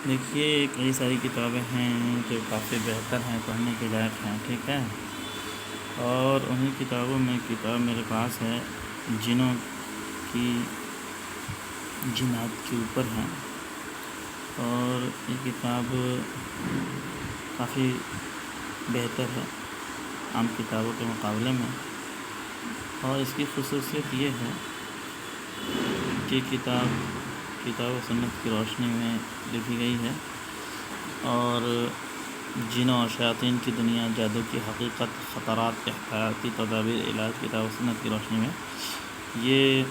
دیکھیے کئی ساری کتابیں ہیں جو کافی بہتر ہیں، پڑھنے کے لائق ہیں، ٹھیک ہے۔ اور انہیں کتابوں میں کتاب میرے پاس ہے جنوں کی جنات کے اوپر ہیں، اور یہ کتاب کافی بہتر ہے عام کتابوں کے مقابلے میں، اور اس کی خصوصیت یہ ہے کہ کتاب و سنت کی روشنی میں لکھی گئی ہے، اور جنوں اور شیاطین کی دنیا، جادو کی حقیقت، خطرات، احتیاطی تدابیر، علاج، کتاب و سنت کی روشنی میں یہ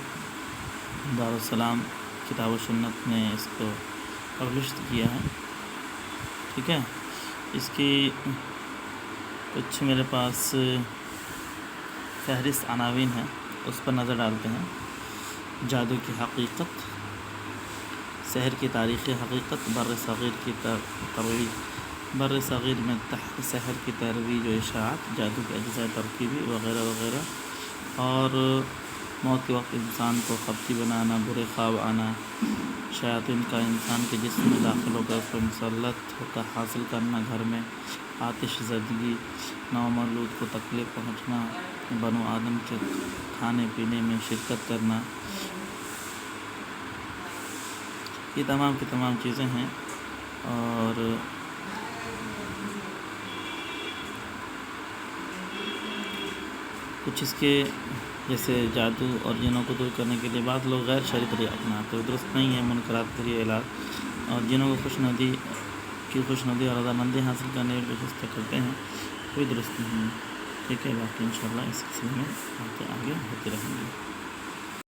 دارالسلام کتاب و سنت نے اس کو پبلش کیا ہے، ٹھیک ہے۔ اس کی کچھ میرے پاس فہرست عناوین ہیں، اس پر نظر ڈالتے ہیں۔ جادو کی حقیقت، سحر کی تاریخی حقیقت، بر صغیر کی ترویج، بر صغیر میں سحر کی ترویج و اشاعت، جادو کے اجزاء ترکیبی وغیرہ وغیرہ، اور موت کے وقت انسان کو خبتی بنانا، برے خواب آنا، شیاطین کا انسان کے جسم میں داخل ہو کر اس پر مسلط ہو کر حاصل کرنا، گھر میں آتش زدگی، نومولود کو تکلیف پہنچنا، بنو آدم کے کھانے پینے میں شرکت کرنا، یہ تمام کی تمام چیزیں ہیں۔ اور کچھ اس کے جیسے جادو اور جنوں کو دور کرنے کے لیے بعض لوگ غیر شرعی طریقہ اپناتے ہیں، درست نہیں ہے، منکرات کے لیے علاج، اور جنوں کو خوشنودی اور رضامندی حاصل کرنے کی کوشش کرتے ہیں، کوئی درست نہیں ہے، ٹھیک ہے۔ باقی انشاءاللہ اس سلسلے میں باتیں آگے ہوتی رہیں گی۔